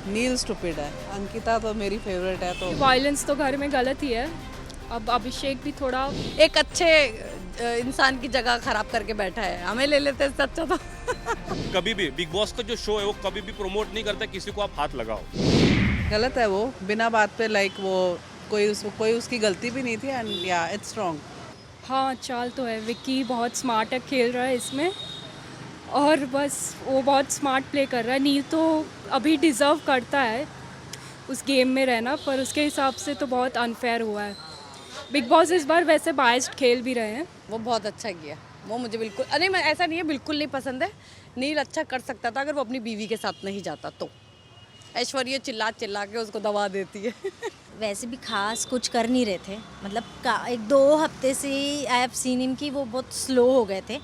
नील stupid है, अंकिता तो मेरी फेवरेट है। तो वायलेंस तो घर में गलत ही है। अब अभिषेक भी थोड़ा एक अच्छे इंसान की जगह खराब करके बैठा है, हमें ले लेते हैं अच्छा था। कभी भी बिग बॉस का जो शो है वो कभी भी प्रमोट नहीं करता किसी को आप हाथ लगाओ। गलत है वो, बिना बात पे लाइक वो कोई उसकी गलती भी नहीं थी एंड या इट्स रॉन्ग। हाँ चाल तो है। विक्की बहुत स्मार्ट है, खेल रहा है इसमें और बस वो बहुत स्मार्ट प्ले कर रहा है। नील तो अभी डिज़र्व करता है उस गेम में रहना, पर उसके हिसाब से तो बहुत अनफेयर हुआ है। बिग बॉस इस बार वैसे बायस्ड खेल भी रहे हैं। वो बहुत अच्छा किया, वो मुझे बिल्कुल नहीं, मैं ऐसा नहीं है, बिल्कुल नहीं पसंद है। नील अच्छा कर सकता था अगर वो अपनी बीवी के साथ नहीं जाता तो। ऐश्वर्या चिल्ला चिल्ला के उसको दबा देती है। वैसे भी खास कुछ कर नहीं रहे थे, मतलब एक दो हफ्ते से आई हैव सीन हिम कि वो बहुत स्लो हो गए थे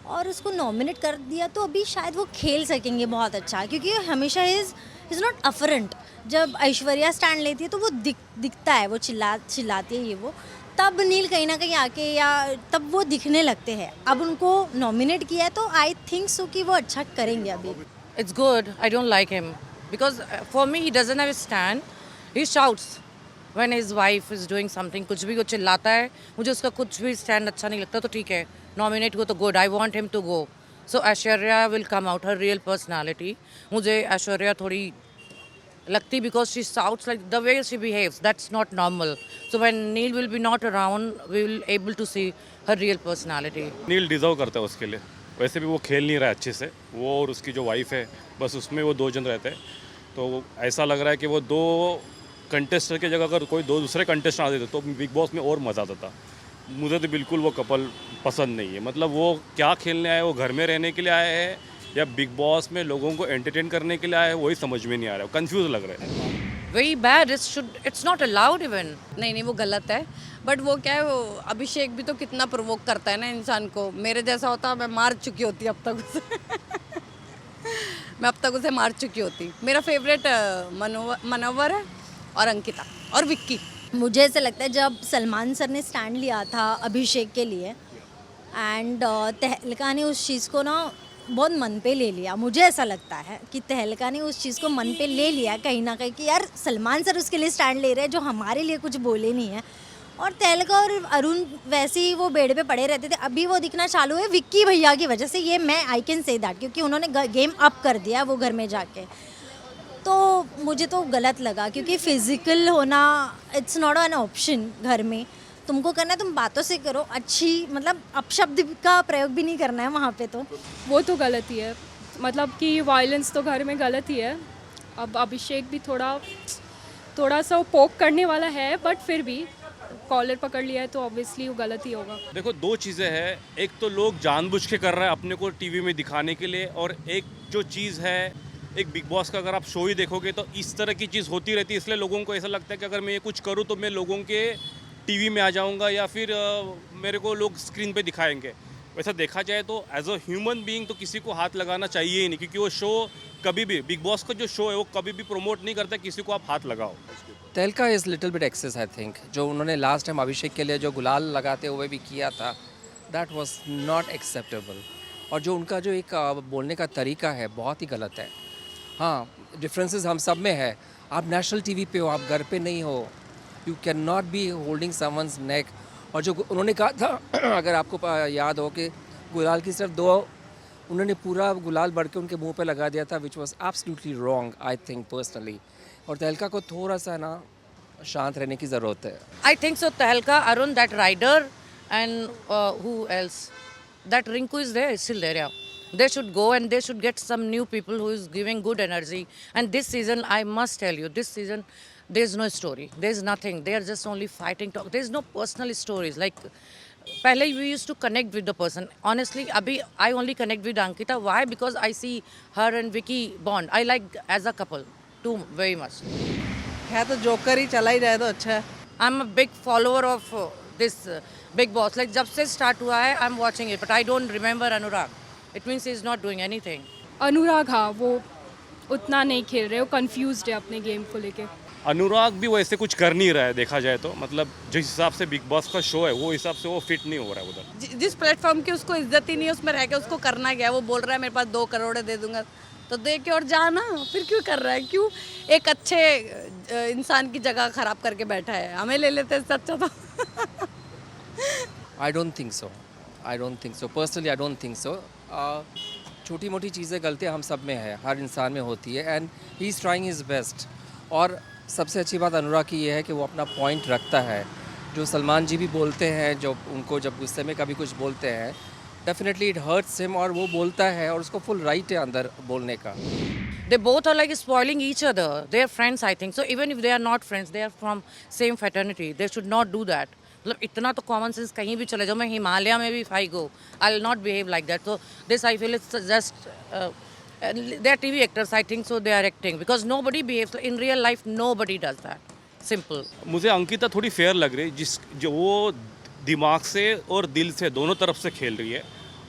और उसको नॉमिनेट कर दिया तो अभी शायद वो खेल सकेंगे बहुत अच्छा, क्योंकि हमेशा इज़ नॉट अफरेंट। जब ऐश्वर्या स्टैंड लेती है तो वो दिखता है, वो चिल्लाती है ये वो, तब नील कहीं ना कहीं आके या तब वो दिखने लगते हैं। अब उनको नॉमिनेट किया है तो आई थिंक सो कि वो अच्छा करेंगे अभी। It's good. I don't like him because for me he doesn't have a stand. He shouts when his wife is doing something. कुछ भी वो चिल्लाता है, मुझे उसका कुछ भी स्टैंड अच्छा नहीं लगता। तो ठीक है, नॉमिनेट हो तो good. I want him to go. So Aishwarya will come out her real personality. मुझे ऐश्वर्या थोड़ी लगती because she shouts like the way she behaves. That's not normal. So when Neil will be not around, we will able to see her real personality. Nil deserve करता है उसके लिए। वैसे भी वो खेल नहीं रहा है अच्छे से, वो और उसकी जो वाइफ है बस उसमें वो दो जन रहते हैं। तो ऐसा लग रहा है कि वो दो कंटेस्टर की जगह अगर कोई दो दूसरे कंटेस्टर आ देते तो बिग बॉस में और मज़ा आता था। मुझे तो बिल्कुल वो कपल पसंद नहीं है। मतलब वो क्या खेलने आए, वो घर में रहने के लिए आए हैं या बिग बॉस में लोगों को एंटरटेन करने के लिए आए हैं, वही समझ में नहीं आ रहा है। कंफ्यूज लग रहा है। Very bad. It's not allowed even. नहीं वो गलत है। बट वो क्या है, वो अभिषेक भी तो कितना प्रोवोक करता है ना इंसान को। मेरे जैसा होता मैं मार चुकी होती अब तक उसे। मैं अब तक उसे मार चुकी होती। मेरा फेवरेट मनोवर है और अंकिता और विक्की। मुझे ऐसा लगता है जब सलमान सर ने स्टैंड लिया था अभिषेक के लिए एंड तहलका ने उस चीज़ को ना बहुत मन पे ले लिया। मुझे ऐसा लगता है कि तहलका ने उस चीज़ को मन पे ले लिया कहीं ना कहीं कि यार सलमान सर उसके लिए स्टैंड ले रहे हैं जो हमारे लिए कुछ बोले नहीं है। और तहलका और अरुण वैसे ही वो बेड पे पड़े रहते थे, अभी वो दिखना चालू है विक्की भैया की वजह से। ये मैं आई कैन से दैट, क्योंकि उन्होंने गेम अप कर दिया वो घर में जाके। तो मुझे तो गलत लगा क्योंकि फिज़िकल होना इट्स नॉट एन ऑप्शन। घर में तुमको करना है तुम बातों से करो, अच्छी मतलब अपशब्द का प्रयोग भी नहीं करना है वहाँ पे। तो वो तो गलत ही है, मतलब कि वायलेंस तो घर में गलत ही है। अब अभिषेक भी थोड़ा सा वो पोक करने वाला है, बट फिर भी कॉलर पकड़ लिया है तो ऑब्वियसली वो गलत ही होगा। देखो दो चीज़ें हैं, एक तो लोग जानबूझ के कर रहे हैं अपने को टीवी में दिखाने के लिए, और एक जो चीज़ है एक बिग बॉस का अगर आप शो ही देखोगे तो इस तरह की चीज़ होती रहती है। इसलिए लोगों को ऐसा लगता है कि अगर मैं ये कुछ करूँ तो मैं लोगों के टीवी में आ जाऊंगा या फिर मेरे को लोग स्क्रीन पे दिखाएंगे। वैसा देखा जाए तो एज अ ह्यूमन बीइंग तो किसी को हाथ लगाना चाहिए ही नहीं, क्योंकि वो शो कभी भी बिग बॉस का जो शो है वो कभी भी प्रमोट नहीं करता किसी को आप हाथ लगाओ। Tehelka is little bit excess I think. जो उन्होंने लास्ट टाइम अभिषेक के लिए जो गुलाल लगाते हुए भी किया था, दैट वाज नॉट एक्सेप्टेबल। और जो उनका जो एक बोलने का तरीका है बहुत ही गलत है। हाँ, डिफरेंसेस हम सब में है। आप नेशनल टीवी पे हो, आप घर पे नहीं हो। You can not be holding someone's neck. और जो उन्होंने कहा था अगर आपको याद हो कि गुलाल की सिर्फ दो, उन्होंने पूरा गुलाल बढ़ के उनके मुंह पे लगा दिया था, which was absolutely wrong I think personally. और तहलका को थोड़ा सा ना शांत रहने की ज़रूरत है। I think so. Tehelka, Arun, that rider, and who else? That Rinku is there, is still there. Yeah. They should go and they should get some new people who is giving good energy. And this season, I must tell you, this season there's no story. There's nothing. They are just only fighting talk. There's no personal stories. Like pehle we used to connect with the person. Honestly, abhi I only connect with Ankita. Why? Because I see her and Vicky bond. I like as a couple too very much. है तो joker ही चला ही जाए तो अच्छा है। I'm a big follower of this Big Boss. Like जब से start हुआ है, I'm watching it, but I don't remember Anurag. It means he's not doing anything. अनुराग हाँ, वो उतना नहीं खेल रहे, वो कंफ्यूज्ड है अपने गेम को लेके। अनुराग भी वैसे कुछ कर नहीं रहा है देखा जाए तो। मतलब जिस हिसाब से बिग बॉस का शो है वो हिसाब से वो फिट नहीं हो रहा है उधर। जिस प्लेटफॉर्म की उसको इज्जत ही नहीं है उसमें रह के उसको करना क्या है। वो बोल रहा है मेरे पास 2 करोड़ दे दूंगा, तो दे के और जाना। फिर क्यों कर रहा है, क्यों एक अच्छे इंसान की जगह खराब करके बैठा है, हमें ले लेते इससे अच्छा तो I don't think so, I don't think so, personally I don't think so. छोटी मोटी चीज़ें गलतियाँ हम सब में है, हर इंसान में होती है, and he is trying his best. और सबसे अच्छी बात अनुराग की ये है कि वो अपना पॉइंट रखता है। जो सलमान जी भी बोलते हैं, जो उनको जब गुस्से में कभी कुछ बोलते हैं, डेफिनेटली इट हर्ट्स हिम, और वो बोलता है और उसको फुल राइट है अंदर बोलने का। They both are like spoiling each other. They are friends, I think. So even if they are not friends, they are from same fraternity. They should not do that. मतलब इतना तो common sense कहीं भी चले जाओ, मैं हिमालय में भी if I go, I'll not behave like that. So this I feel it's just they are TV actors, I think, so they are acting because nobody behaves in real life. Nobody does that. Simple. मुझे अंकिता थोड़ी fair लग रही है, जो वो दिमाग से और दिल से दोनों तरफ से खेल रही है,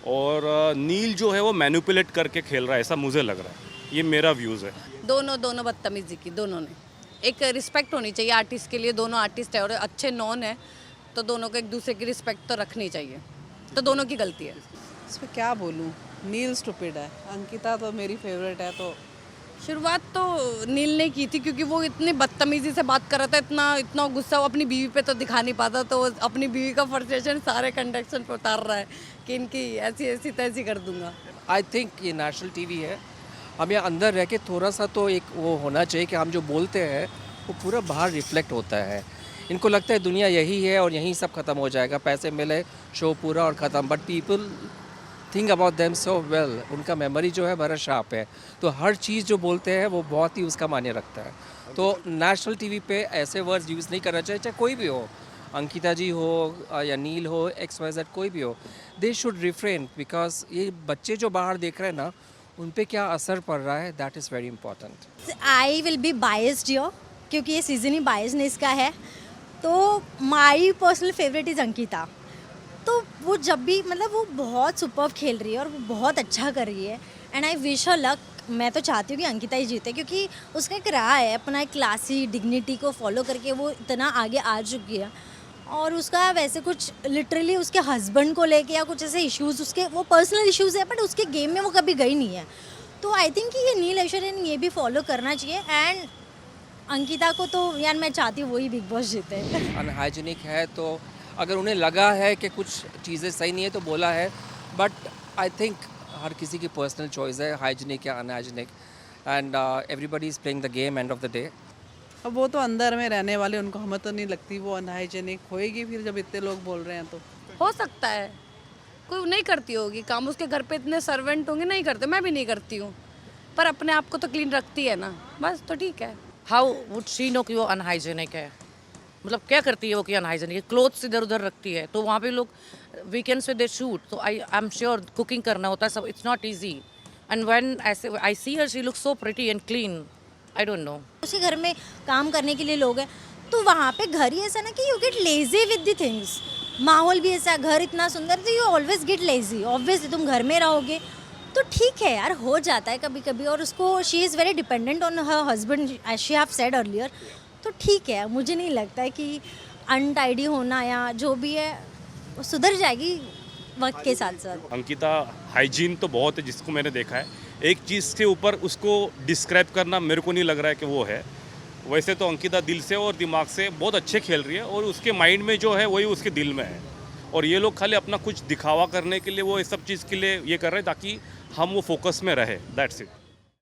और नील जो है वो मैनिपुलेट करके खेल रहा है, ऐसा मुझे लग रहा है। ये मेरा व्यूज़ है। दोनों बदतमीजी की, दोनों ने। एक रिस्पेक्ट होनी चाहिए आर्टिस्ट के लिए, दोनों आर्टिस्ट है और अच्छे नॉन है, तो दोनों को एक दूसरे की रिस्पेक्ट तो रखनी चाहिए, तो दोनों की गलती है। इसमें क्या बोलूँ, नील स्टूपिड है, अंकिता तो मेरी फेवरेट है। तो शुरुआत तो नील ने की थी क्योंकि वो इतनी बदतमीजी से बात कर रहा था, इतना गुस्सा वो अपनी बीवी पे तो दिखा नहीं पाता, तो वो अपनी बीवी का फ्रस्ट्रेशन सारे कंडक्शन पे उतार रहा है कि इनकी ऐसी ऐसी तैसी कर दूंगा। आई थिंक ये नेशनल टीवी है, हमें अंदर रह के थोड़ा सा तो एक वो होना चाहिए कि हम जो बोलते हैं वो पूरा बाहर रिफ्लेक्ट होता है। इनको लगता है दुनिया यही है और यहीं सब ख़त्म हो जाएगा, पैसे मिले, शो पूरा और ख़त्म। But people think about them so well, उनका मेमोरी जो है बड़ा शार्प है, तो हर चीज़ जो बोलते हैं वो बहुत ही उसका मायने रखता है। तो नेशनल टीवी पे ऐसे वर्ड्स यूज़ नहीं करना चाहिए, चाहे कोई भी हो, अंकिता जी हो या नील हो, XYZ कोई भी हो, दे शुड रिफ्रेन, बिकॉज ये बच्चे जो बाहर देख रहे हैं ना, उन पे क्या असर पड़ रहा है, that is very important. I will be biased your, क्योंकि ये सीजन ही बायसनेस का है। तो my personal favourite is Ankita. तो वो जब भी मतलब वो बहुत सुपर्ब खेल रही है और वो बहुत अच्छा कर रही है, and I wish her luck. मैं तो चाहती हूँ कि अंकिता ही जीते, क्योंकि उसका एक राह है, अपना एक क्लासी डिग्निटी को फॉलो करके वो इतना आगे आ चुकी है। और उसका वैसे कुछ लिटरली उसके हस्बैंड को लेके या कुछ ऐसे इश्यूज़, उसके वो पर्सनल इश्यूज़ है, बट उसके गेम में वो कभी गई नहीं है। तो आई थिंक कि ये नील ऐश्वर्या ने ये भी फॉलो करना चाहिए। एंड अंकिता को तो यार मैं चाहती हूँ वही बिग बॉस जीते। अनहाइजीनिक है, तो अगर उन्हें लगा है कि कुछ चीज़ें सही नहीं है तो बोला है, बट आई थिंक हर किसी की पर्सनल चॉइस है, हाइजीनिक या unhygienic, and everybody is playing the game end of the day. अब वो तो अंदर में रहने वाले, उनको हमें तो नहीं लगती वो अनहाइजेनिक होएगी, फिर जब इतने लोग बोल रहे हैं तो। हो सकता है कोई नहीं करती होगी काम, उसके घर पे इतने सर्वेंट होंगे, नहीं करते, मैं भी नहीं करती हूँ, पर अपने आप को तो क्लीन रखती है ना, बस तो ठीक है। हाउ वुड शी नो कि वो अनहाइजेनिक है? मतलब क्या करती है वो कि अनहाइजेनिक है? क्लोथ्स इधर उधर रखती है, तो वहाँ पे लोग वीकेंड्स पे दे शूट, तो आई एम श्योर कुकिंग करना होता है सब, it's not easy. And when I see her, she looks so pretty and clean, I don't know. उसके घर में काम करने के लिए लोग हैं, तो वहाँ पे घर ही ऐसा ना कि you get lazy with the things. माहौल भी ऐसा, घर इतना सुंदर, तो you always get lazy. Obviously तुम घर में रहोगे तो ठीक है यार, हो जाता है कभी कभी। और उसको she is very dependent on her husband, as she have said earlier. तो ठीक है, मुझे नहीं लगता है कि अनटाइडी होना या जो भी है वो सुधर जाएगी वक्त के साथ साथ। अंकिता हाइजीन तो बहुत है जिसको मैंने देखा है, एक चीज़ के ऊपर उसको डिस्क्राइब करना मेरे को नहीं लग रहा है कि वो है। वैसे तो अंकिता दिल से और दिमाग से बहुत अच्छे खेल रही है, और उसके माइंड में जो है वही उसके दिल में है, और ये लोग खाली अपना कुछ दिखावा करने के लिए वो इस सब चीज़ के लिए ये कर रहे हैं ताकि हम वो फोकस में रहे, दैट्स इट।